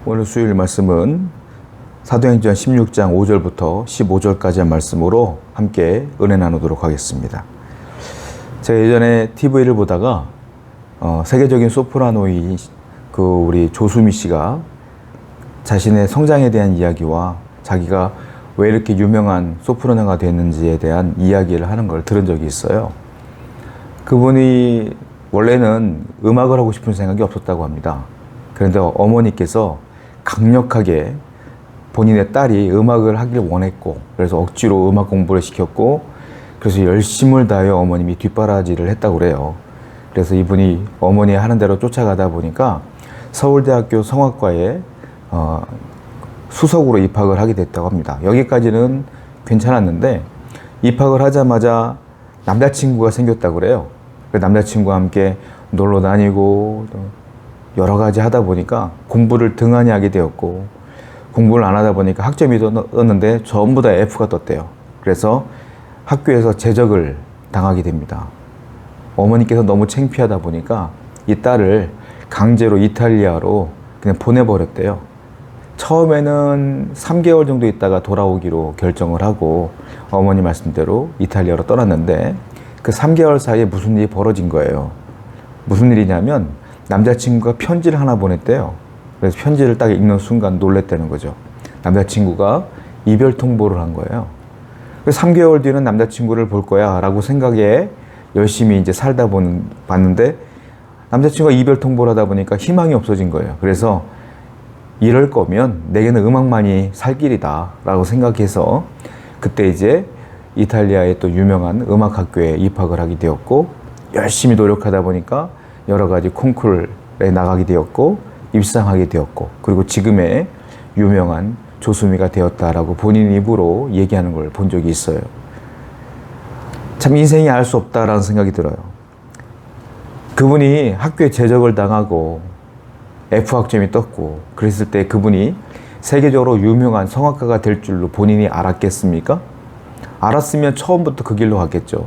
오늘 수요일 말씀은 사도행전 16장 5절부터 15절까지의 말씀으로 함께 은혜 나누도록 하겠습니다. 제가 예전에 TV를 보다가 세계적인 소프라노인 우리 조수미 씨가 자신의 성장에 대한 이야기와 자기가 왜 이렇게 유명한 소프라노가 됐는지에 대한 이야기를 하는 걸 들은 적이 있어요. 그분이 원래는 음악을 하고 싶은 생각이 없었다고 합니다. 그런데 어머니께서 강력하게 본인의 딸이 음악을 하길 원했고, 그래서 억지로 음악 공부를 시켰고, 그래서 열심을 다하여 어머님이 뒷바라지를 했다고 그래요. 그래서 이분이 어머니 하는 대로 쫓아가다 보니까 서울대학교 성악과에 수석으로 입학을 하게 됐다고 합니다. 여기까지는 괜찮았는데 입학을 하자마자 남자친구가 생겼다고 그래요. 남자친구와 함께 놀러 다니고 여러 가지 하다 보니까 공부를 등한히 하게 되었고, 공부를 안 하다 보니까 학점이 떴는데 전부 다 F가 떴대요. 그래서 학교에서 제적을 당하게 됩니다. 어머니께서 너무 창피하다 보니까 이 딸을 강제로 이탈리아로 그냥 보내버렸대요. 처음에는 3개월 정도 있다가 돌아오기로 결정을 하고 어머니 말씀대로 이탈리아로 떠났는데, 그 3개월 사이에 무슨 일이 벌어진 거예요. 무슨 일이냐면 남자친구가 편지를 하나 보냈대요. 그래서 편지를 딱 읽는 순간 놀랬다는 거죠. 남자친구가 이별 통보를 한 거예요. 그래서 3개월 뒤는 남자친구를 볼 거야 라고 생각에 열심히 이제 살다 봤는데, 남자친구가 이별 통보를 하다 보니까 희망이 없어진 거예요. 그래서 이럴 거면 내게는 음악만이 살 길이다 라고 생각해서 그때 이제 이탈리아의 또 유명한 음악학교에 입학을 하게 되었고, 열심히 노력하다 보니까 여러 가지 콩쿠르에 나가게 되었고 입상하게 되었고, 그리고 지금의 유명한 조수미가 되었다라고 본인 입으로 얘기하는 걸 본 적이 있어요. 참 인생이 알 수 없다라는 생각이 들어요. 그분이 학교에 제적을 당하고 F학점이 떴고 그랬을 때 그분이 세계적으로 유명한 성악가가 될 줄로 본인이 알았겠습니까? 알았으면 처음부터 그 길로 갔겠죠.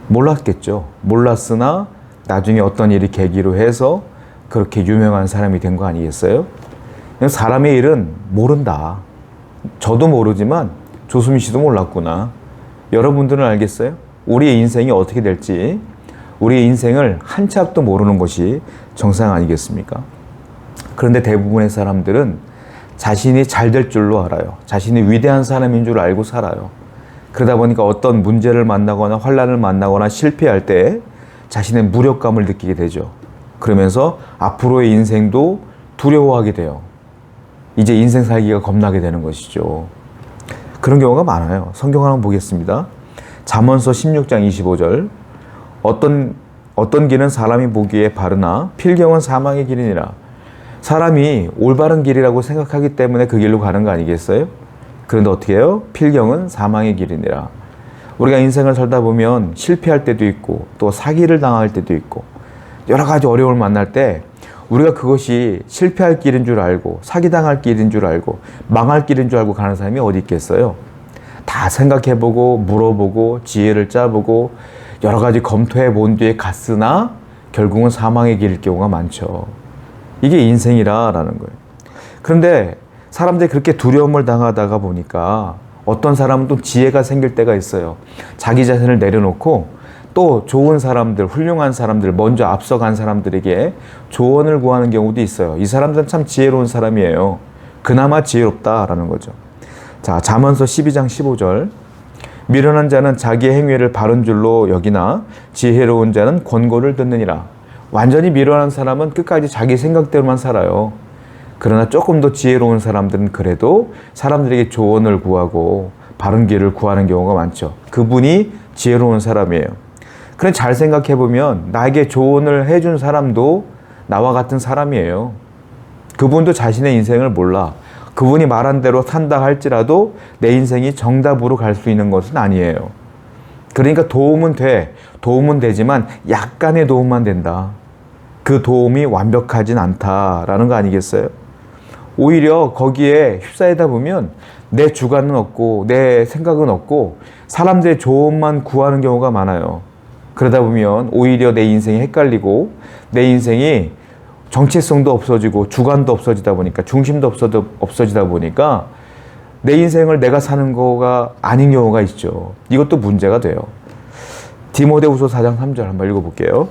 몰랐겠죠. 몰랐으나 나중에 어떤 일이 계기로 해서 그렇게 유명한 사람이 된 거 아니겠어요? 사람의 일은 모른다. 저도 모르지만 조수미 씨도 몰랐구나. 여러분들은 알겠어요? 우리의 인생이 어떻게 될지, 우리의 인생을 한 치 앞도 모르는 것이 정상 아니겠습니까? 그런데 대부분의 사람들은 자신이 잘 될 줄로 알아요. 자신이 위대한 사람인 줄 알고 살아요. 그러다 보니까 어떤 문제를 만나거나 환난을 만나거나 실패할 때 자신의 무력감을 느끼게 되죠. 그러면서 앞으로의 인생도 두려워하게 돼요. 이제 인생 살기가 겁나게 되는 것이죠. 그런 경우가 많아요. 성경 한번 보겠습니다. 잠언서 16장 25절. 어떤 길은 사람이 보기에 바르나 필경은 사망의 길이니라. 사람이 올바른 길이라고 생각하기 때문에 그 길로 가는 거 아니겠어요? 그런데 어떻게 해요? 필경은 사망의 길이니라. 우리가 인생을 살다 보면 실패할 때도 있고 또 사기를 당할 때도 있고 여러 가지 어려움을 만날 때 우리가 그것이 실패할 길인 줄 알고 사기당할 길인 줄 알고 망할 길인 줄 알고 가는 사람이 어디 있겠어요? 다 생각해보고 물어보고 지혜를 짜보고 여러 가지 검토해 본 뒤에 갔으나 결국은 사망의 길일 경우가 많죠. 이게 인생이라는 거예요. 그런데 사람들이 그렇게 두려움을 당하다가 보니까 어떤 사람은 또 지혜가 생길 때가 있어요. 자기 자신을 내려놓고 또 좋은 사람들, 훌륭한 사람들, 먼저 앞서간 사람들에게 조언을 구하는 경우도 있어요. 이 사람들은 참 지혜로운 사람이에요. 그나마 지혜롭다라는 거죠. 자, 잠언서 12장 15절. 미련한 자는 자기의 행위를 바른 줄로 여기나 지혜로운 자는 권고를 듣느니라. 완전히 미련한 사람은 끝까지 자기 생각대로만 살아요. 그러나 조금 더 지혜로운 사람들은 그래도 사람들에게 조언을 구하고 바른 길을 구하는 경우가 많죠. 그분이 지혜로운 사람이에요. 그런데 잘 생각해보면 나에게 조언을 해준 사람도 나와 같은 사람이에요. 그분도 자신의 인생을 몰라. 그분이 말한 대로 산다 할지라도 내 인생이 정답으로 갈 수 있는 것은 아니에요. 그러니까 도움은 돼. 도움은 되지만 약간의 도움만 된다. 그 도움이 완벽하진 않다라는 거 아니겠어요? 오히려 거기에 휩싸이다 보면 내 주관은 없고 내 생각은 없고 사람들의 조언만 구하는 경우가 많아요. 그러다 보면 오히려 내 인생이 헷갈리고 내 인생이 정체성도 없어지고 주관도 없어지다 보니까 중심도 없어지다 보니까 내 인생을 내가 사는 거가 아닌 경우가 있죠. 이것도 문제가 돼요. 디모데후서 4장 3절 한번 읽어볼게요.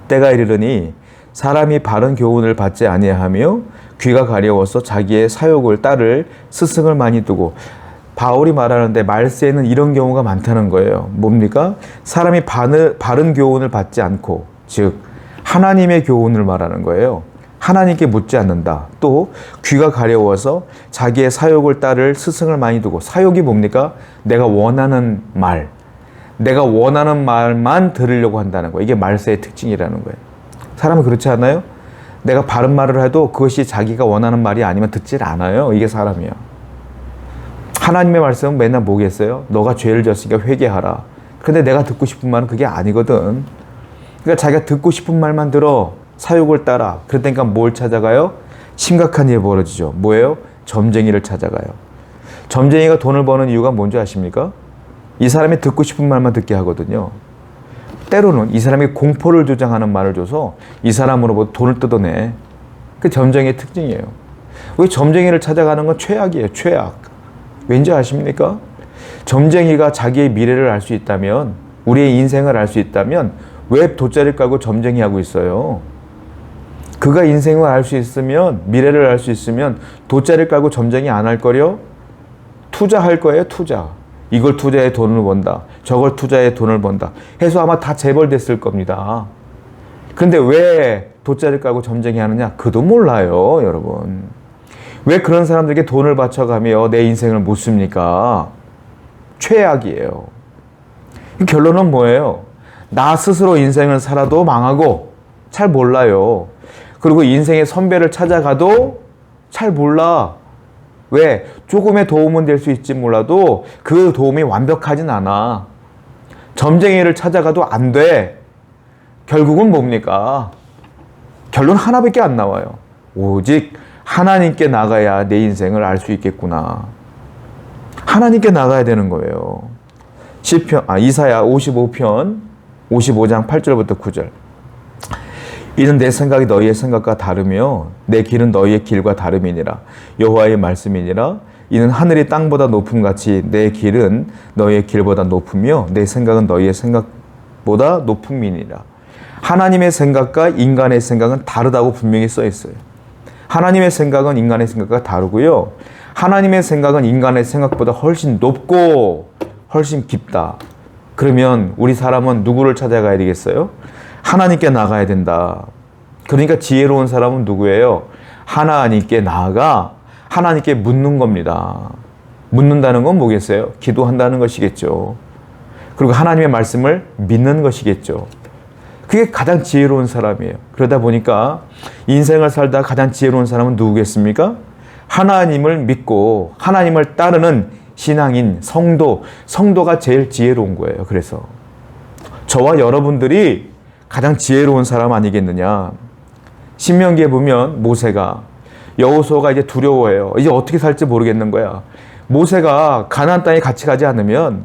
때가 이르르니 사람이 바른 교훈을 받지 아니하며 귀가 가려워서 자기의 사욕을 따를 스승을 많이 두고, 바울이 말하는데 말세에는 이런 경우가 많다는 거예요. 뭡니까? 사람이 바른 교훈을 받지 않고, 즉 하나님의 교훈을 말하는 거예요. 하나님께 묻지 않는다. 또 귀가 가려워서 자기의 사욕을 따를 스승을 많이 두고, 사욕이 뭡니까? 내가 원하는 말만 들으려고 한다는 거예요. 이게 말세의 특징이라는 거예요. 사람은 그렇지 않아요? 내가 바른 말을 해도 그것이 자기가 원하는 말이 아니면 듣질 않아요. 이게 사람이야. 하나님의 말씀은 맨날 뭐겠어요? 너가 죄를 졌으니까 회개하라. 근데 내가 듣고 싶은 말은 그게 아니거든. 그러니까 자기가 듣고 싶은 말만 들어. 사욕을 따라. 그러니까 뭘 찾아가요? 심각한 일이 벌어지죠. 뭐예요? 점쟁이를 찾아가요. 점쟁이가 돈을 버는 이유가 뭔지 아십니까? 이 사람이 듣고 싶은 말만 듣게 하거든요. 때로는 이 사람이 공포를 조장하는 말을 줘서 이 사람으로부터 돈을 뜯어내. 그 점쟁이의 특징이에요. 왜 점쟁이를 찾아가는 건 최악이에요. 최악. 왠지 아십니까? 점쟁이가 자기의 미래를 알 수 있다면, 우리의 인생을 알 수 있다면 왜 돗자리를 깔고 점쟁이하고 있어요? 그가 인생을 알 수 있으면, 미래를 알 수 있으면 돗자리를 깔고 점쟁이 안 할 거려? 투자할 거예요. 투자. 이걸 투자해 돈을 번다. 저걸 투자해 돈을 번다. 해서 아마 다 재벌됐을 겁니다. 그런데 왜 돗자리를 깔고 점쟁이 하느냐? 그도 몰라요, 여러분. 왜 그런 사람들에게 돈을 바쳐가며 내 인생을 못 씁니까? 최악이에요. 결론은 뭐예요? 나 스스로 인생을 살아도 망하고 잘 몰라요. 그리고 인생의 선배를 찾아가도 잘 몰라. 왜? 조금의 도움은 될 수 있지 몰라도 그 도움이 완벽하진 않아. 점쟁이를 찾아가도 안 돼. 결국은 뭡니까? 결론 하나밖에 안 나와요. 오직 하나님께 나가야 내 인생을 알 수 있겠구나. 하나님께 나가야 되는 거예요. 이사야 55편 55장 8절부터 9절. 이는 내 생각이 너희의 생각과 다르며 내 길은 너희의 길과 다름이니라. 여호와의 말씀이니라. 이는 하늘이 땅보다 높음같이 내 길은 너희의 길보다 높으며 내 생각은 너희의 생각보다 높음이니라. 하나님의 생각과 인간의 생각은 다르다고 분명히 써 있어요. 하나님의 생각은 인간의 생각과 다르고요. 하나님의 생각은 인간의 생각보다 훨씬 높고 훨씬 깊다. 그러면 우리 사람은 누구를 찾아가야 되겠어요? 하나님께 나가야 된다. 그러니까 지혜로운 사람은 누구예요? 하나님께 나아가 하나님께 묻는 겁니다. 묻는다는 건 뭐겠어요? 기도한다는 것이겠죠. 그리고 하나님의 말씀을 믿는 것이겠죠. 그게 가장 지혜로운 사람이에요. 그러다 보니까 인생을 살다 가장 지혜로운 사람은 누구겠습니까? 하나님을 믿고 하나님을 따르는 신앙인 성도가 제일 지혜로운 거예요. 그래서 저와 여러분들이 가장 지혜로운 사람 아니겠느냐. 신명기에 보면 모세가, 여호수아가 이제 두려워해요. 이제 어떻게 살지 모르겠는 거야. 모세가 가나안 땅에 같이 가지 않으면,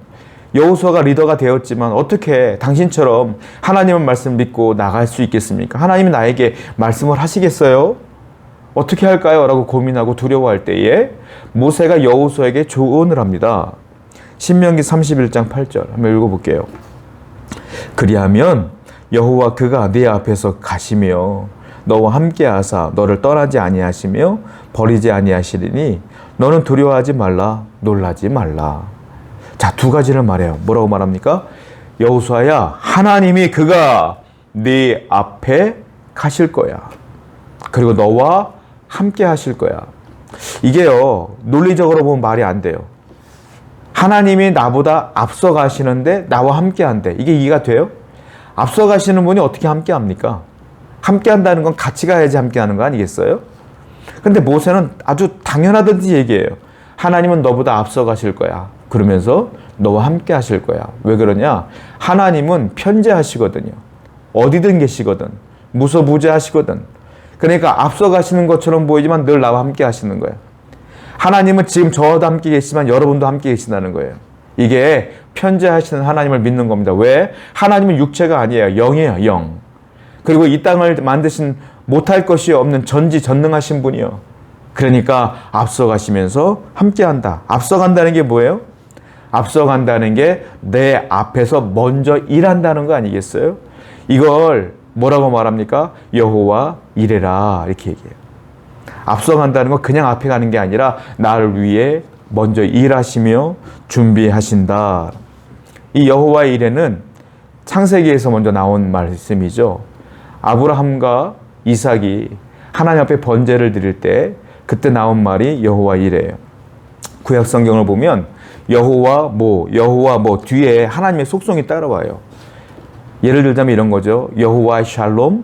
여호수아가 리더가 되었지만 어떻게 당신처럼 하나님의 말씀을 믿고 나갈 수 있겠습니까? 하나님이 나에게 말씀을 하시겠어요? 어떻게 할까요? 라고 고민하고 두려워할 때에 모세가 여호수아에게 조언을 합니다. 신명기 31장 8절 한번 읽어볼게요. 그리하면 여호와 그가 네 앞에서 가시며 너와 함께 하사 너를 떠나지 아니하시며 버리지 아니하시리니 너는 두려워하지 말라, 놀라지 말라. 자, 두 가지를 말해요. 뭐라고 말합니까? 여호수아야, 하나님이 그가 네 앞에 가실 거야. 그리고 너와 함께 하실 거야. 이게요, 논리적으로 보면 말이 안 돼요. 하나님이 나보다 앞서 가시는데 나와 함께 한대. 이게 이해가 돼요? 앞서 가시는 분이 어떻게 함께 합니까? 함께 한다는 건 같이 가야지 함께 하는 거 아니겠어요? 근데 모세는 아주 당연하듯이 얘기해요. 하나님은 너보다 앞서 가실 거야. 그러면서 너와 함께 하실 거야. 왜 그러냐? 하나님은 편재하시거든요. 어디든 계시거든. 무소부재하시거든. 그러니까 앞서 가시는 것처럼 보이지만 늘 나와 함께 하시는 거예요. 하나님은 지금 저와 함께 계시지만 여러분도 함께 계시다는 거예요. 이게 편재하시는 하나님을 믿는 겁니다. 왜? 하나님은 육체가 아니에요. 영이에요. 영. 그리고 이 땅을 만드신 못할 것이 없는 전지전능하신 분이요. 그러니까 앞서가시면서 함께한다. 앞서간다는 게 뭐예요? 앞서간다는 게 내 앞에서 먼저 일한다는 거 아니겠어요? 이걸 뭐라고 말합니까? 여호와 이레라 이렇게 얘기해요. 앞서간다는 건 그냥 앞에 가는 게 아니라 나를 위해 먼저 일하시며 준비하신다. 이 여호와 이레는 창세기에서 먼저 나온 말씀이죠. 아브라함과 이삭이 하나님 앞에 번제를 드릴 때 그때 나온 말이 여호와 이레예요. 구약 성경을 보면 여호와 뭐 뒤에 하나님의 속성이 따라와요. 예를 들자면 이런 거죠. 여호와 샬롬,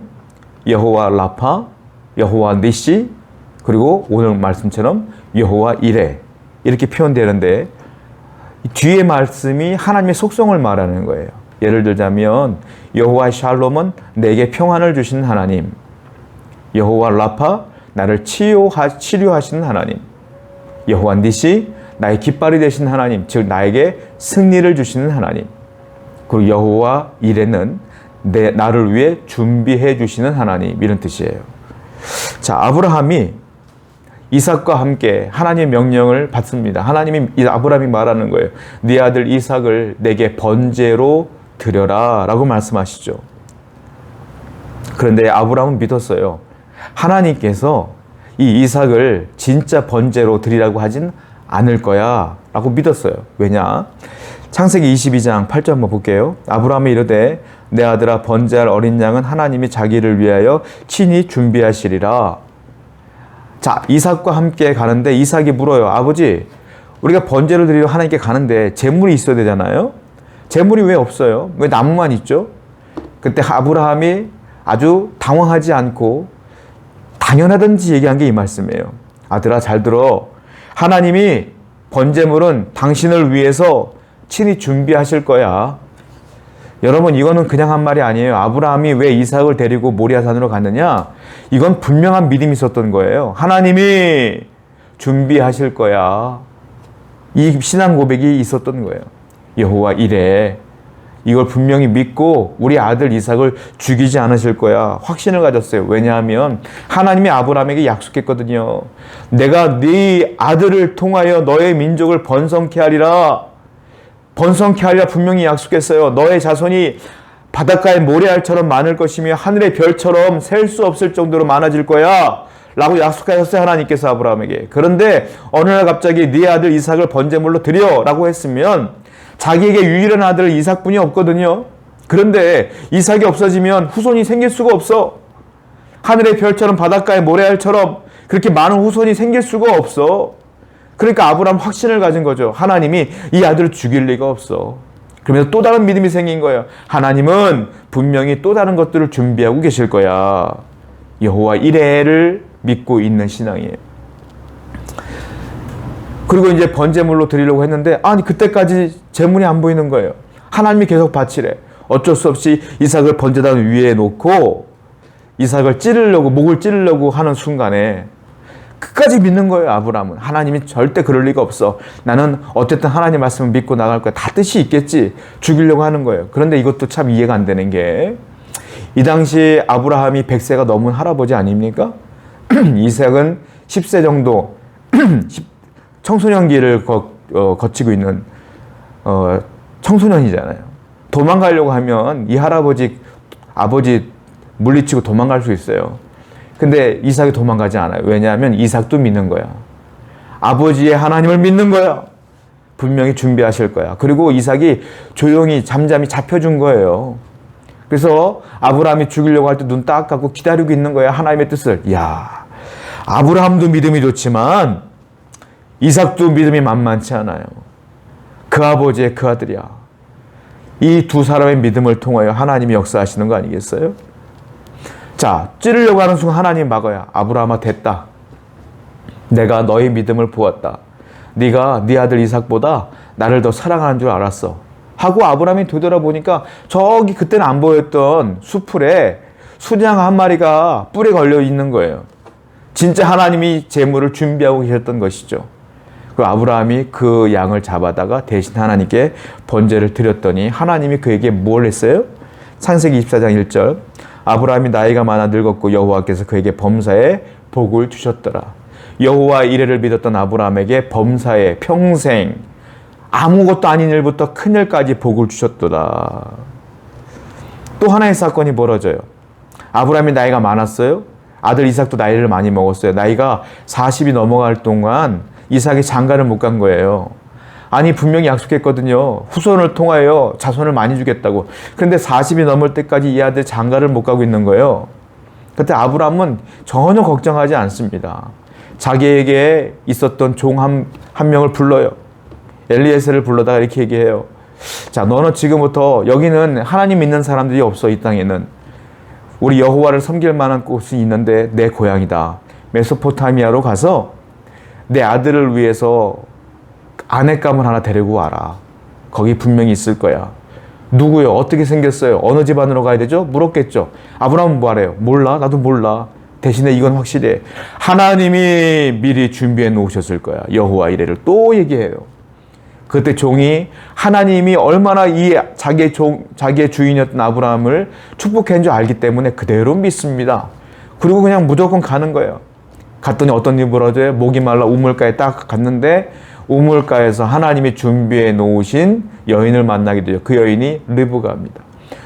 여호와 라파, 여호와 니시, 그리고 오늘 말씀처럼 여호와 이레 이렇게 표현되는데 뒤에 말씀이 하나님의 속성을 말하는 거예요. 예를 들자면 여호와 샬롬은 내게 평안을 주시는 하나님, 여호와 라파 나를 치료하시는 하나님, 여호와 니시 나의 깃발이 되신 하나님, 즉 나에게 승리를 주시는 하나님, 그리고 여호와 이레는 나를 위해 준비해 주시는 하나님, 이런 뜻이에요. 자, 아브라함이 이삭과 함께 하나님의 명령을 받습니다. 아브라함이 말하는 거예요. 네 아들 이삭을 내게 번제로 드려라 라고 말씀하시죠. 그런데 아브라함은 믿었어요. 하나님께서 이 이삭을 진짜 번제로 드리라고 하진 않을 거야 라고 믿었어요. 왜냐? 창세기 22장 8절 한번 볼게요. 아브라함이 이르되 내 아들아 번제할 어린 양은 하나님이 자기를 위하여 친히 준비하시리라. 자, 이삭과 함께 가는데 이삭이 물어요. 아버지, 우리가 번제를 드리러 하나님께 가는데 재물이 있어야 되잖아요. 재물이 왜 없어요? 왜 나무만 있죠? 그때 아브라함이 아주 당황하지 않고 당연하든지 얘기한 게 이 말씀이에요. 아들아 잘 들어. 하나님이 번제물은 당신을 위해서 친히 준비하실 거야. 여러분, 이거는 그냥 한 말이 아니에요. 아브라함이 왜 이삭을 데리고 모리아산으로 갔느냐? 이건 분명한 믿음이 있었던 거예요. 하나님이 준비하실 거야. 이 신앙 고백이 있었던 거예요. 여호와 이레. 이걸 분명히 믿고 우리 아들 이삭을 죽이지 않으실 거야. 확신을 가졌어요. 왜냐하면 하나님이 아브라함에게 약속했거든요. 내가 네 아들을 통하여 너의 민족을 번성케 하리라. 번성케 하리라 분명히 약속했어요. 너의 자손이 바닷가의 모래알처럼 많을 것이며 하늘의 별처럼 셀 수 없을 정도로 많아질 거야 라고 약속하셨어요. 하나님께서 아브라함에게. 그런데 어느 날 갑자기 네 아들 이삭을 번제물로 드려 라고 했으면 자기에게 유일한 아들 이삭뿐이 없거든요. 그런데 이삭이 없어지면 후손이 생길 수가 없어. 하늘의 별처럼 바닷가의 모래알처럼 그렇게 많은 후손이 생길 수가 없어. 그러니까 아브라함 확신을 가진 거죠. 하나님이 이 아들을 죽일 리가 없어. 그러면서 또 다른 믿음이 생긴 거예요. 하나님은 분명히 또 다른 것들을 준비하고 계실 거야. 여호와 이레를 믿고 있는 신앙이에요. 그리고 이제 번제물로 드리려고 했는데 아니 그때까지 제물이 안 보이는 거예요. 하나님이 계속 바치래. 어쩔 수 없이 이삭을 번제단 위에 놓고 이삭을 찌르려고 목을 찌르려고 하는 순간에 끝까지 믿는 거예요. 아브라함은. 하나님이 절대 그럴 리가 없어. 나는 어쨌든 하나님 말씀을 믿고 나갈 거야. 다 뜻이 있겠지. 죽이려고 하는 거예요. 그런데 이것도 참 이해가 안 되는 게 이 당시 아브라함이 100세가 넘은 할아버지 아닙니까? 이삭은 10세 정도 청소년기를 거치고 있는 청소년이잖아요. 도망가려고 하면 이 아버지 물리치고 도망갈 수 있어요. 근데 이삭이 도망가지 않아요. 왜냐하면 이삭도 믿는 거야. 아버지의 하나님을 믿는 거야. 분명히 준비하실 거야. 그리고 이삭이 조용히 잠잠히 잡혀준 거예요. 그래서 아브라함이 죽이려고 할 때 눈 딱 감고 기다리고 있는 거야. 하나님의 뜻을. 이야, 아브라함도 믿음이 좋지만 이삭도 믿음이 만만치 않아요. 그 아버지의 그 아들이야. 이 두 사람의 믿음을 통하여 하나님이 역사하시는 거 아니겠어요? 자, 찌르려고 하는 순간 하나님 막아야. 아브라함아 됐다. 내가 너의 믿음을 보았다. 네가 네 아들 이삭보다 나를 더 사랑하는 줄 알았어. 하고 아브라함이 되돌아보니까 저기 그때는 안 보였던 수풀에 순양 한 마리가 뿔에 걸려 있는 거예요. 진짜 하나님이 제물을 준비하고 계셨던 것이죠. 그 아브라함이 그 양을 잡아다가 대신 하나님께 번제를 드렸더니 하나님이 그에게 뭘 했어요? 창세기 24장 1절 아브라함이 나이가 많아 늙었고 여호와께서 그에게 범사에 복을 주셨더라. 여호와 이레를 믿었던 아브라함에게 범사에 평생 아무것도 아닌 일부터 큰 일까지 복을 주셨더라. 또 하나의 사건이 벌어져요. 아브라함이 나이가 많았어요. 아들 이삭도 나이를 많이 먹었어요. 나이가 40이 넘어갈 동안 이삭이 장가를 못 간 거예요. 아니 분명히 약속했거든요. 후손을 통하여 자손을 많이 주겠다고. 그런데 40이 넘을 때까지 이 아들 장가를 못 가고 있는 거예요. 그때 아브라함은 전혀 걱정하지 않습니다. 자기에게 있었던 종 한 명을 불러요. 엘리에셀을 불러다가 이렇게 얘기해요. 자, 너는 지금부터, 여기는 하나님 믿는 사람들이 없어. 이 땅에는 우리 여호와를 섬길 만한 곳이 있는데 내 고향이다. 메소포타미아로 가서 내 아들을 위해서 아내감을 하나 데리고 와라. 거기 분명히 있을 거야. 누구요? 어떻게 생겼어요? 어느 집안으로 가야 되죠? 물었겠죠. 아브라함은 뭐하래요? 몰라? 나도 몰라. 대신에 이건 확실해. 하나님이 미리 준비해 놓으셨을 거야. 여호와 이레를 또 얘기해요. 그때 종이 하나님이 얼마나 이 자기의 주인이었던 아브라함을 축복한 줄 알기 때문에 그대로 믿습니다. 그리고 그냥 무조건 가는 거예요. 갔더니 어떤 일이 벌어져요? 목이 말라 우물가에 딱 갔는데 우물가에서 하나님이 준비해 놓으신 여인을 만나게 되죠. 그 여인이 리브가입니다.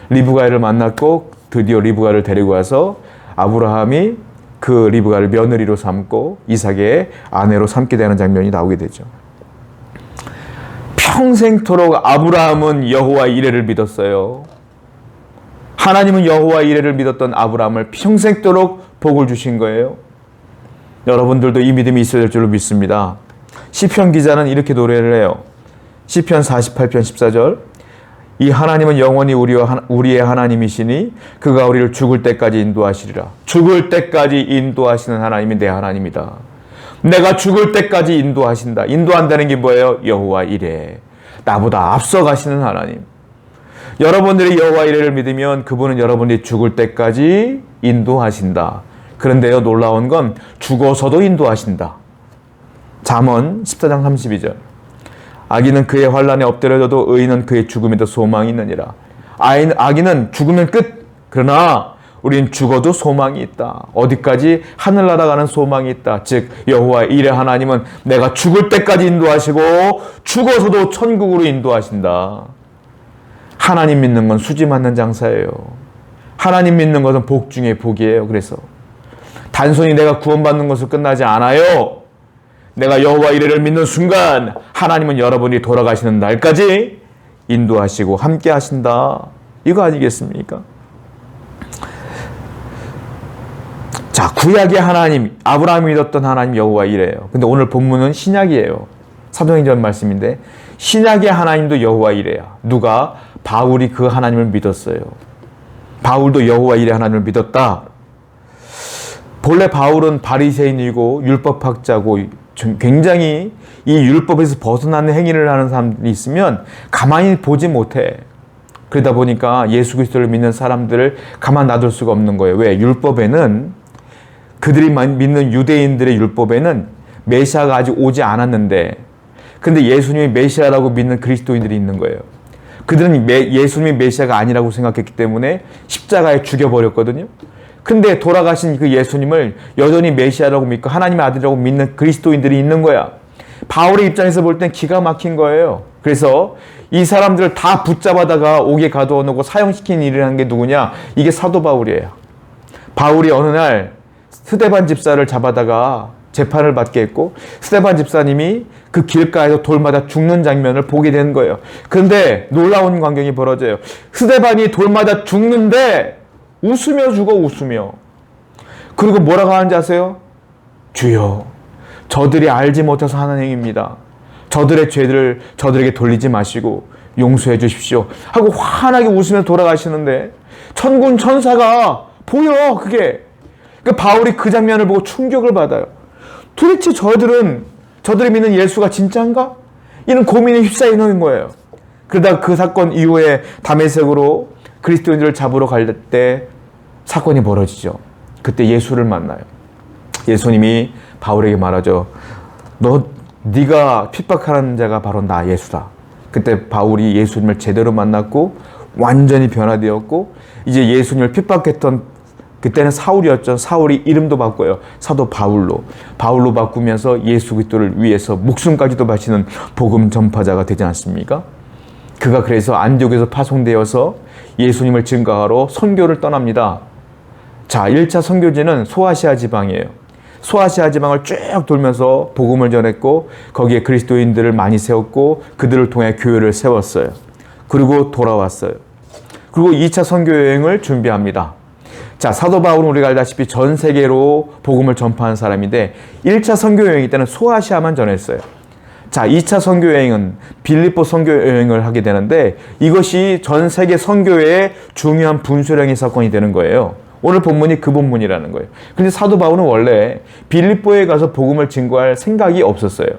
리브가를 만났고 드디어 리브가를 데리고 와서 아브라함이 그 리브가를 며느리로 삼고 이삭의 아내로 삼게 되는 장면이 나오게 되죠. 평생토록 아브라함은 여호와 이레를 믿었어요. 하나님은 여호와 이레를 믿었던 아브라함을 평생토록 복을 주신 거예요. 여러분들도 이 믿음이 있어야 될 줄로 믿습니다. 시편 기자는 이렇게 노래를 해요. 시편 48편 14절. 이 하나님은 영원히 우리의 하나님이시니 그가 우리를 죽을 때까지 인도하시리라. 죽을 때까지 인도하시는 하나님이 내 하나님이다. 내가 죽을 때까지 인도하신다. 인도한다는 게 뭐예요? 여호와 이레. 나보다 앞서 가시는 하나님. 여러분들이 여호와 이레를 믿으면 그분은 여러분이 죽을 때까지 인도하신다. 그런데요, 놀라운 건 죽어서도 인도하신다. 잠언 14장 32절. 악인은 그의 환난에 엎드려져도 의인은 그의 죽음에도 소망이 있느니라. 악인은 죽으면 끝. 그러나 우린 죽어도 소망이 있다. 어디까지? 하늘나라 가는 소망이 있다. 즉 여호와 이레 하나님은 내가 죽을 때까지 인도하시고 죽어서도 천국으로 인도하신다. 하나님 믿는 건 수지 맞는 장사예요. 하나님 믿는 것은 복 중에 복이에요. 그래서 단순히 내가 구원받는 것으로 끝나지 않아요. 내가 여호와 이레를 믿는 순간 하나님은 여러분이 돌아가시는 날까지 인도하시고 함께 하신다. 이거 아니겠습니까? 자, 구약의 하나님, 아브라함이 믿었던 하나님 여호와 이레예요. 근데 오늘 본문은 신약이에요. 사도행전 말씀인데 신약의 하나님도 여호와 이레야. 누가? 바울이 그 하나님을 믿었어요. 바울도 여호와 이레 하나님을 믿었다. 본래 바울은 바리새인이고 율법학자고 굉장히 이 율법에서 벗어나는 행위를 하는 사람들이 있으면 가만히 보지 못해. 그러다 보니까 예수 그리스도를 믿는 사람들을 가만 놔둘 수가 없는 거예요. 왜? 율법에는, 그들이 믿는 유대인들의 율법에는 메시아가 아직 오지 않았는데, 근데 예수님이 메시아라고 믿는 그리스도인들이 있는 거예요. 그들은 예수님이 메시아가 아니라고 생각했기 때문에 십자가에 죽여버렸거든요. 근데 돌아가신 그 예수님을 여전히 메시아라고 믿고 하나님의 아들이라고 믿는 그리스도인들이 있는 거야. 바울의 입장에서 볼 땐 기가 막힌 거예요. 그래서 이 사람들을 다 붙잡아다가 옥에 가두어 놓고 사형시킨 일을 한 게 누구냐? 이게 사도 바울이에요. 바울이 어느 날 스데반 집사를 잡아다가 재판을 받게 했고 스데반 집사님이 그 길가에서 돌마다 죽는 장면을 보게 된 거예요. 그런데 놀라운 광경이 벌어져요. 스데반이 돌마다 죽는데 웃으며 죽어, 웃으며. 그리고 뭐라고 하는지 아세요? 주여, 저들이 알지 못해서 하는 행위입니다. 저들의 죄를 저들에게 돌리지 마시고 용서해 주십시오 하고 환하게 웃으며 돌아가시는데 천군 천사가 보여. 그게 그 바울이 그 장면을 보고 충격을 받아요. 도대체 저들이 믿는 예수가 진짜인가? 이런 고민에 휩싸이는 거예요. 그러다가 그 사건 이후에 다메섹으로 그리스도인들을 잡으러 갈 때 사건이 벌어지죠. 그때 예수를 만나요. 예수님이 바울에게 말하죠. 네가 핍박하는 자가 바로 나 예수다. 그때 바울이 예수님을 제대로 만났고 완전히 변화되었고 이제 예수님을 핍박했던 그때는 사울이었죠. 사울이 이름도 바꿔요. 사도 바울로. 바울로 바꾸면서 예수 그리스도를 위해서 목숨까지도 바치는 복음 전파자가 되지 않습니까? 그가 그래서 안디옥에서 파송되어서 예수님을 증거하러 선교를 떠납니다. 자, 1차 선교지는 소아시아 지방이에요. 소아시아 지방을 쭉 돌면서 복음을 전했고 거기에 그리스도인들을 많이 세웠고 그들을 통해 교회를 세웠어요. 그리고 돌아왔어요. 그리고 2차 선교 여행을 준비합니다. 자, 사도 바울은 우리가 알다시피 전 세계로 복음을 전파한 사람인데 1차 선교 여행 때는 소아시아만 전했어요. 자, 2차 선교 여행은 빌립보 선교 여행을 하게 되는데 이것이 전 세계 선교의 중요한 분수령의 사건이 되는 거예요. 오늘 본문이 그 본문이라는 거예요. 근데 사도 바울은 원래 빌립보에 가서 복음을 증거할 생각이 없었어요.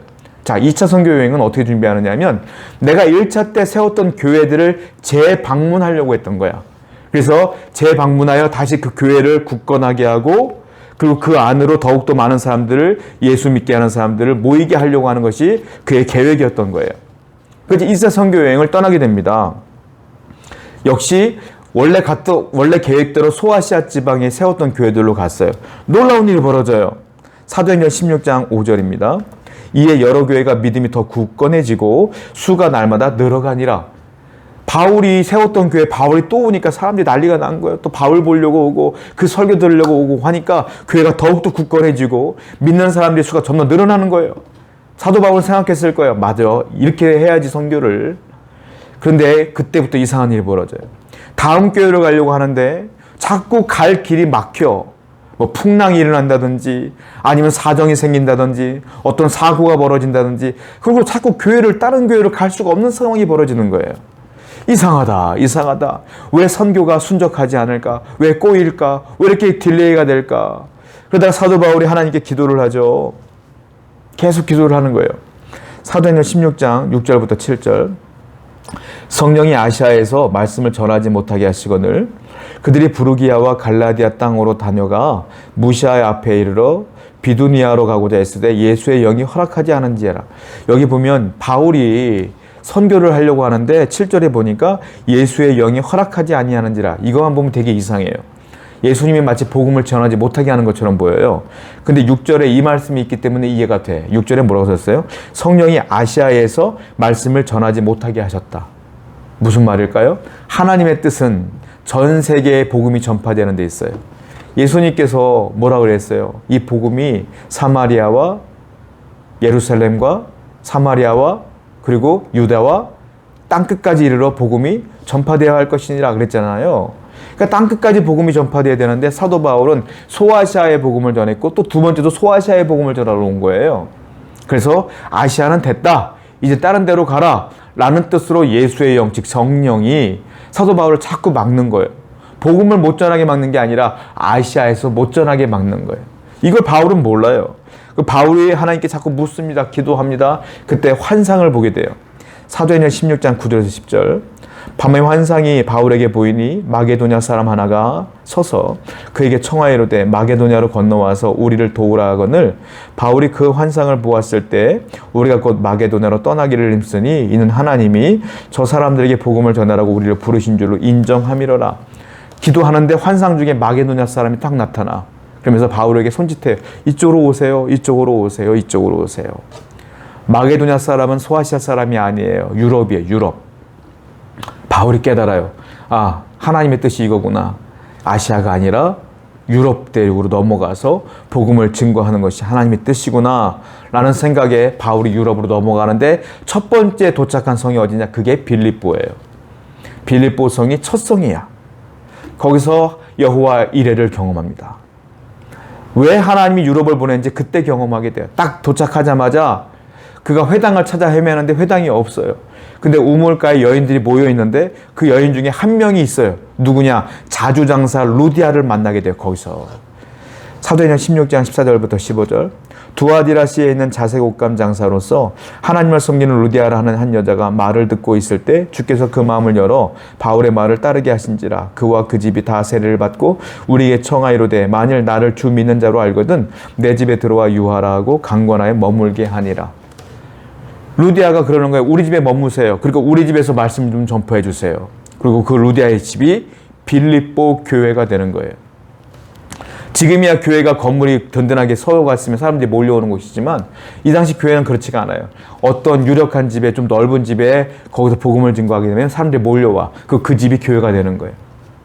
자, 2차 선교 여행은 어떻게 준비하느냐 하면 내가 1차 때 세웠던 교회들을 재방문하려고 했던 거야. 그래서 재방문하여 다시 그 교회를 굳건하게 하고 그리고 그 안으로 더욱더 많은 사람들을 예수 믿게 하는 사람들을 모이게 하려고 하는 것이 그의 계획이었던 거예요. 그래서 2차 선교 여행을 떠나게 됩니다. 역시 원래 계획대로 소아시아 지방에 세웠던 교회들로 갔어요. 놀라운 일이 벌어져요. 사도행전 16장 5절입니다. 이에 여러 교회가 믿음이 더 굳건해지고 수가 날마다 늘어가니라. 바울이 세웠던 교회 바울이 또 오니까 사람들이 난리가 난 거예요. 또 바울 보려고 오고 그 설교 들으려고 오고 하니까 교회가 더욱더 굳건해지고 믿는 사람들의 수가 점점 늘어나는 거예요. 사도 바울은 생각했을 거예요. 맞아, 이렇게 해야지 선교를. 그런데 그때부터 이상한 일이 벌어져요. 다음 교회로 가려고 하는데 자꾸 갈 길이 막혀. 뭐 풍랑이 일어난다든지 아니면 사정이 생긴다든지 어떤 사고가 벌어진다든지 그리고 자꾸 다른 교회로 갈 수가 없는 상황이 벌어지는 거예요. 이상하다. 왜 선교가 순적하지 않을까? 왜 꼬일까? 왜 이렇게 딜레이가 될까? 그러다가 사도 바울이 하나님께 기도를 하죠. 계속 기도를 하는 거예요. 사도행전 16장 6절부터 7절. 성령이 아시아에서 말씀을 전하지 못하게 하시거늘 그들이 부르기아와 갈라디아 땅으로 다녀가 무시아 앞에 이르러 비두니아로 가고자 했을 때 예수의 영이 허락하지 않은지라. 여기 보면 바울이 선교를 하려고 하는데 7절에 보니까 예수의 영이 허락하지 아니하는지라. 이거만 보면 되게 이상해요. 예수님이 마치 복음을 전하지 못하게 하는 것처럼 보여요. 근데 6절에 이 말씀이 있기 때문에 이해가 돼. 6절에 뭐라고 썼어요? 성령이 아시아에서 말씀을 전하지 못하게 하셨다. 무슨 말일까요? 하나님의 뜻은 전 세계에 복음이 전파되는 데 있어요. 예수님께서 뭐라고 그랬어요? 이 복음이 사마리아와 예루살렘과 사마리아와 그리고 유다와 땅끝까지 이르러 복음이 전파되어야 할 것이니라 그랬잖아요. 그러니까 땅끝까지 복음이 전파되어야 되는데 사도 바울은 소아시아의 복음을 전했고 또 두 번째도 소아시아의 복음을 전하러 온 거예요. 그래서 아시아는 됐다. 이제 다른 데로 가라. 라는 뜻으로 예수의 영, 즉 성령이 사도 바울을 자꾸 막는 거예요. 복음을 못 전하게 막는 게 아니라 아시아에서 못 전하게 막는 거예요. 이걸 바울은 몰라요. 바울이 하나님께 자꾸 묻습니다. 기도합니다. 그때 환상을 보게 돼요. 사도행전 16장 9절에서 10절. 밤에 환상이 바울에게 보이니 마게도냐 사람 하나가 서서 그에게 청하이로되 마게도냐로 건너와서 우리를 도우라 하거늘 바울이 그 환상을 보았을 때 우리가 곧 마게도냐로 떠나기를 힘쓰니 이는 하나님이 저 사람들에게 복음을 전하라고 우리를 부르신 줄로 인정함이로라. 기도하는데 환상 중에 마게도냐 사람이 딱 나타나. 그러면서 바울에게 손짓해요. 이쪽으로 오세요. 이쪽으로 오세요. 이쪽으로 오세요. 마게도냐 사람은 소아시아 사람이 아니에요. 유럽이에요. 유럽. 바울이 깨달아요. 아, 하나님의 뜻이 이거구나. 아시아가 아니라 유럽 대륙으로 넘어가서 복음을 증거하는 것이 하나님의 뜻이구나 라는 생각에 바울이 유럽으로 넘어가는데 첫 번째 도착한 성이 어디냐? 그게 빌립보예요. 빌립보 성이 첫 성이야. 거기서 여호와 이레를 경험합니다. 왜 하나님이 유럽을 보냈는지 그때 경험하게 돼요. 딱 도착하자마자 그가 회당을 찾아 헤매는데 회당이 없어요. 근데 우물가에 여인들이 모여 있는데 그 여인 중에 한 명이 있어요. 누구냐? 자주장사 루디아를 만나게 돼요. 거기서. 사도행전 16장 14절부터 15절. 두아디라시에 있는 자색 옷감 장사로서 하나님을 섬기는 루디아라 하는 한 여자가 말을 듣고 있을 때 주께서 그 마음을 열어 바울의 말을 따르게 하신지라. 그와 그 집이 다 세례를 받고 우리에게 청하이로되 만일 나를 주 믿는 자로 알거든 내 집에 들어와 유하라 하고 강권하여 머물게 하니라. 루디아가 그러는 거예요. 우리 집에 머무세요. 그리고 우리 집에서 말씀 좀 전파해 주세요. 그리고 그 루디아의 집이 빌립보 교회가 되는 거예요. 지금이야 교회가 건물이 든든하게 서요가 있으면 사람들이 몰려오는 곳이지만 이 당시 교회는 그렇지가 않아요. 어떤 유력한 집에, 좀 넓은 집에 거기서 복음을 증거하게 되면 사람들이 몰려와. 그 집이 교회가 되는 거예요.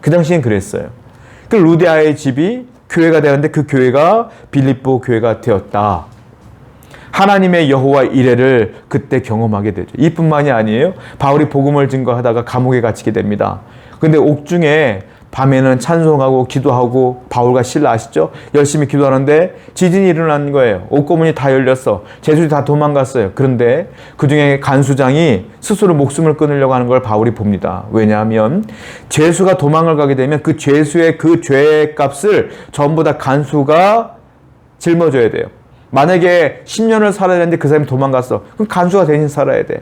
그 당시엔 그랬어요. 그 루디아의 집이 교회가 되는데 그 교회가 빌립보 교회가 되었다. 하나님의 여호와 이레를 그때 경험하게 되죠. 이뿐만이 아니에요. 바울이 복음을 증거하다가 감옥에 갇히게 됩니다. 근데 옥중에 밤에는 찬송하고 기도하고, 바울과 실라 아시죠? 열심히 기도하는데 지진이 일어난 거예요. 옥고문이 다 열렸어. 죄수들이 다 도망갔어요. 그런데 그 중에 간수장이 스스로 목숨을 끊으려고 하는 걸 바울이 봅니다. 왜냐하면 죄수가 도망을 가게 되면 그 죄수의 그 죄의 값을 전부 다 간수가 짊어져야 돼요. 만약에 10년을 살아야 되는데 그 사람이 도망갔어. 그럼 간수가 대신 살아야 돼.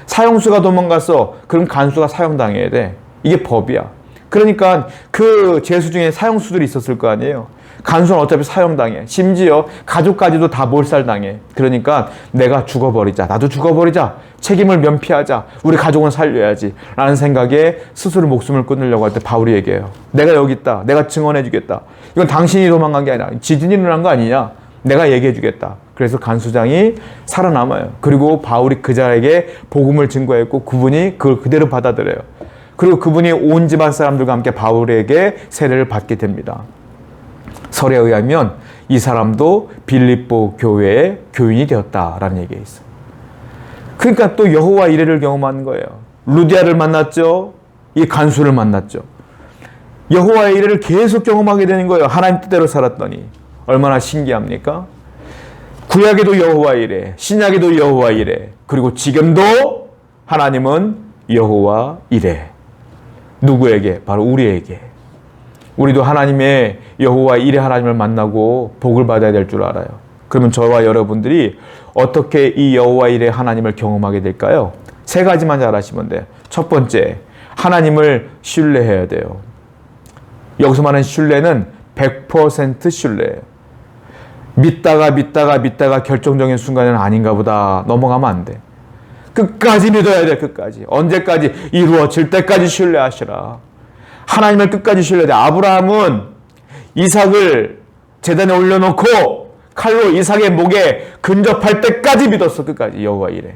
사형수가 도망갔어. 그럼 간수가 사형당해야 돼. 이게 법이야. 그러니까 그 죄수 중에 사형수들이 있었을 거 아니에요. 간수는 어차피 사형당해. 심지어 가족까지도 다 몰살당해. 그러니까 내가 죽어버리자. 나도 죽어버리자. 책임을 면피하자. 우리 가족은 살려야지. 라는 생각에 스스로 목숨을 끊으려고 할 때 바울이 얘기해요. 내가 여기 있다. 내가 증언해 주겠다. 이건 당신이 도망간 게 아니라 지진이 일어난 거 아니냐. 내가 얘기해 주겠다. 그래서 간수장이 살아남아요. 그리고 바울이 그 자에게 복음을 증거했고 그분이 그걸 그대로 받아들여요. 그리고 그분이 온 집안 사람들과 함께 바울에게 세례를 받게 됩니다. 설에 의하면 이 사람도 빌립보 교회의 교인이 되었다라는 얘기가 있어요. 그러니까 또 여호와 이레를 경험한 거예요. 루디아를 만났죠. 이 간수를 만났죠. 여호와 이레를 계속 경험하게 되는 거예요. 하나님 뜻대로 살았더니. 얼마나 신기합니까? 구약에도 여호와 이레, 신약에도 여호와 이레, 그리고 지금도 하나님은 여호와 이레. 누구에게? 바로 우리에게. 우리도 하나님의 여호와 이레 하나님을 만나고 복을 받아야 될 줄 알아요. 그러면 저와 여러분들이 어떻게 이 여호와 이레 하나님을 경험하게 될까요? 세 가지만 잘 아시면 돼요. 첫 번째, 하나님을 신뢰해야 돼요. 여기서 말하는 신뢰는 100% 신뢰예요. 믿다가 결정적인 순간에는 아닌가 보다 넘어가면 안 돼. 끝까지 믿어야 돼. 끝까지. 언제까지? 이루어질 때까지 신뢰하시라. 하나님을 끝까지 신뢰해야 돼. 아브라함은 이삭을 제단에 올려놓고 칼로 이삭의 목에 근접할 때까지 믿었어. 끝까지. 여호와 이레.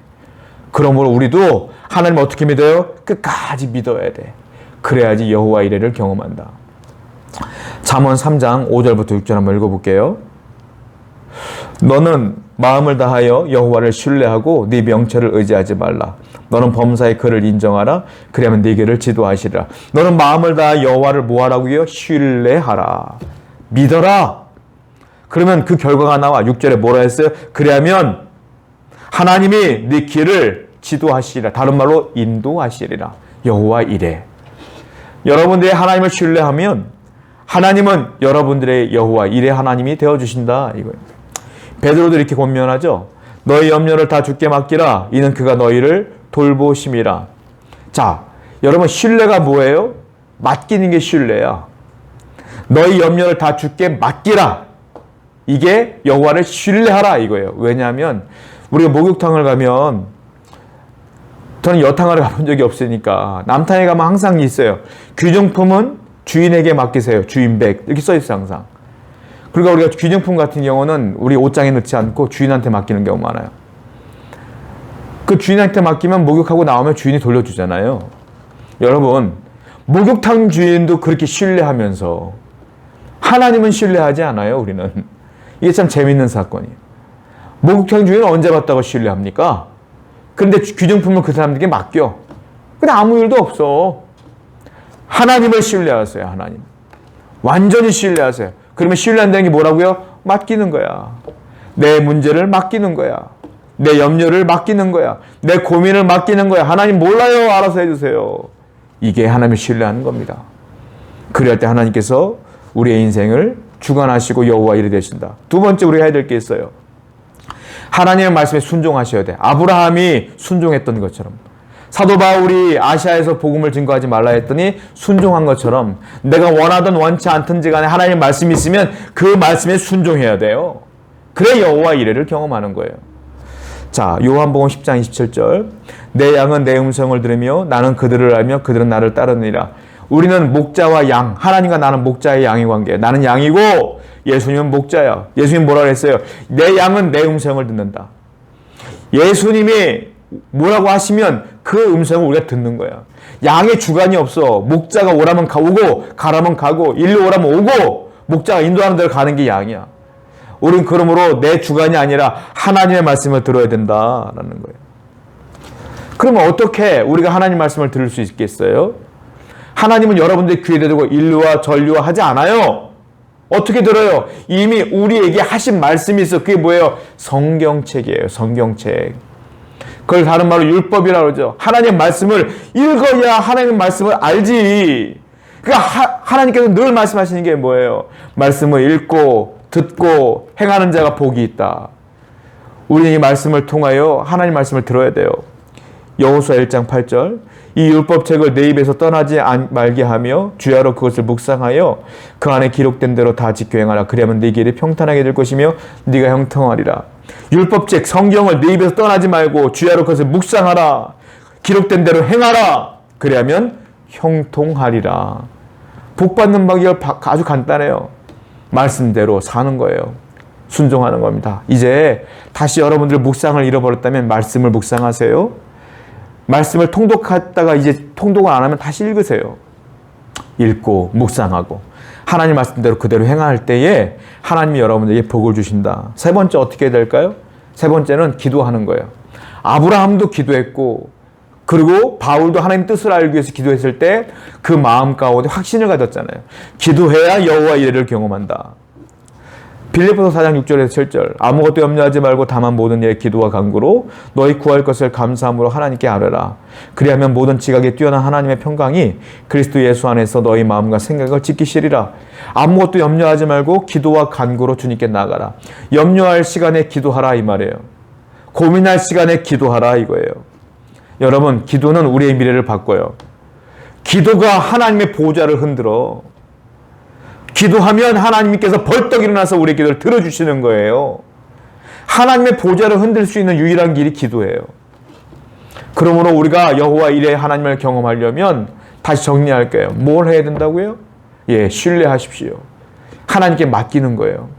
그러므로 우리도 하나님을 어떻게 믿어요? 끝까지 믿어야 돼. 그래야지 여호와 이레를 경험한다. 잠언 3장 5절부터 6절 한번 읽어볼게요. 너는 마음을 다하여 여호와를 신뢰하고 네 명철을 의지하지 말라. 너는 범사의 그를 인정하라. 그러면 네 길을 지도하시리라. 너는 마음을 다하여 여호와를 뭐하라고요? 신뢰하라. 믿어라. 그러면 그 결과가 나와. 6절에 뭐라 했어요? 그러면 하나님이 네 길을 지도하시리라. 다른 말로 인도하시리라. 여호와 이레. 여러분들이 하나님을 신뢰하면 하나님은 여러분들의 여호와 이레 하나님이 되어주신다. 이거예요. 베드로도 이렇게 권면하죠. 너희 염려를 다 주께 맡기라. 이는 그가 너희를 돌보심이라. 자, 여러분 신뢰가 뭐예요? 맡기는 게 신뢰야. 너희 염려를 다 주께 맡기라. 이게 여호와를 신뢰하라 이거예요. 왜냐하면 우리가 목욕탕을 가면, 저는 여탕을 가본 적이 없으니까 남탕에 가면 항상 있어요. 귀중품은 주인에게 맡기세요. 주인백 이렇게 써 있어요 항상. 그러니까 우리가 귀중품 같은 경우는 우리 옷장에 넣지 않고 주인한테 맡기는 경우 많아요. 그 주인한테 맡기면 목욕하고 나오면 주인이 돌려주잖아요. 여러분, 목욕탕 주인도 그렇게 신뢰하면서 하나님은 신뢰하지 않아요. 우리는. 이게 참 재밌는 사건이에요. 목욕탕 주인은 언제 봤다고 신뢰합니까? 그런데 귀중품을 그 사람들에게 맡겨. 근데 아무 일도 없어. 하나님을 신뢰하세요. 하나님. 완전히 신뢰하세요. 그러면 신뢰한다는 게 뭐라고요? 맡기는 거야. 내 문제를 맡기는 거야. 내 염려를 맡기는 거야. 내 고민을 맡기는 거야. 하나님 몰라요. 알아서 해주세요. 이게 하나님을 신뢰하는 겁니다. 그럴 때 하나님께서 우리의 인생을 주관하시고 여호와 이레 되신다. 두 번째 우리가 해야 될 게 있어요. 하나님의 말씀에 순종하셔야 돼. 아브라함이 순종했던 것처럼. 사도 바울이 아시아에서 복음을 증거하지 말라 했더니 순종한 것처럼 내가 원하든 원치 않든지 간에 하나님의 말씀이 있으면 그 말씀에 순종해야 돼요. 그래 여호와 이레를 경험하는 거예요. 자, 요한복음 10장 27절. 내 양은 내 음성을 들으며 나는 그들을 알며 그들은 나를 따르느니라. 우리는 목자와 양, 하나님과 나는 목자의 양의 관계. 나는 양이고 예수님은 목자야. 예수님 뭐라 그랬어요? 내 양은 내 음성을 듣는다. 예수님이 뭐라고 하시면 그 음성을 우리가 듣는 거야. 양의 주관이 없어. 목자가 오라면 오고 가라면 가고 일로 오라면 오고 목자가 인도하는 대로 가는 게 양이야. 우린 그러므로 내 주관이 아니라 하나님의 말씀을 들어야 된다라는 거예요. 그러면 어떻게 우리가 하나님 말씀을 들을 수 있겠어요? 하나님은 여러분들의 귀에 대고 인류와 전류와 하지 않아요. 어떻게 들어요? 이미 우리에게 하신 말씀이 있어. 그게 뭐예요? 성경책이에요. 성경책. 그걸 다른 말로 율법이라고 그러죠. 하나님의 말씀을 읽어야 하나님의 말씀을 알지. 그러니까 하나님께서 늘 말씀하시는 게 뭐예요? 말씀을 읽고 듣고 행하는 자가 복이 있다. 우리는 이 말씀을 통하여 하나님 말씀을 들어야 돼요. 여호수아 1장 8절 이 율법책을 내 입에서 떠나지 말게 하며 주야로 그것을 묵상하여 그 안에 기록된 대로 다 지켜 행하라. 그리하면 네 길이 평탄하게 될 것이며 네가 형통하리라. 율법책 성경을 내 입에서 떠나지 말고 주야로 그것을 묵상하라. 기록된 대로 행하라. 그리하면 형통하리라. 복받는 방법 아주 간단해요. 말씀대로 사는 거예요. 순종하는 겁니다. 이제 다시 여러분들 묵상을 잃어버렸다면 말씀을 묵상하세요. 말씀을 통독하다가 이제 통독을 안 하면 다시 읽으세요. 읽고 묵상하고 하나님 말씀대로 그대로 행할 때에 하나님이 여러분에게 복을 주신다. 세 번째 어떻게 해야 될까요? 세 번째는 기도하는 거예요. 아브라함도 기도했고 그리고 바울도 하나님 뜻을 알기 위해서 기도했을 때 그 마음 가운데 확신을 가졌잖아요. 기도해야 여호와 이레를 경험한다. 빌립보서 4장 6절에서 7절 아무것도 염려하지 말고 다만 모든 일에 기도와 간구로 너희 구할 것을 감사함으로 하나님께 아뢰라. 그리하면 모든 지각에 뛰어난 하나님의 평강이 그리스도 예수 안에서 너희 마음과 생각을 지키시리라. 아무것도 염려하지 말고 기도와 간구로 주님께 나아가라. 염려할 시간에 기도하라 이 말이에요. 고민할 시간에 기도하라 이거예요. 여러분 기도는 우리의 미래를 바꿔요. 기도가 하나님의 보좌를 흔들어. 기도하면 하나님께서 벌떡 일어나서 우리의 기도를 들어주시는 거예요. 하나님의 보좌를 흔들 수 있는 유일한 길이 기도예요. 그러므로 우리가 여호와 이레 하나님을 경험하려면 다시 정리할게요. 뭘 해야 된다고요? 신뢰하십시오. 하나님께 맡기는 거예요.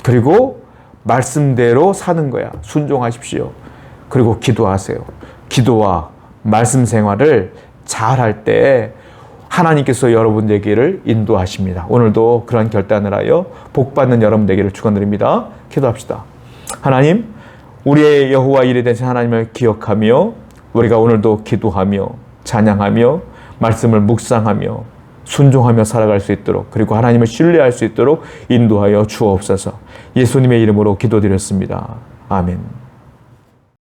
그리고 말씀대로 사는 거야. 순종하십시오. 그리고 기도하세요. 기도와 말씀 생활을 잘할 때 하나님께서 여러분 되기를 인도하십니다. 오늘도 그러한 결단을 하여 복받는 여러분 되기를 축원드립니다. 기도합시다. 하나님, 우리의 여호와 이레 되신 하나님을 기억하며 우리가 오늘도 기도하며 찬양하며 말씀을 묵상하며 순종하며 살아갈 수 있도록 그리고 하나님을 신뢰할 수 있도록 인도하여 주옵소서. 예수님의 이름으로 기도드렸습니다. 아멘.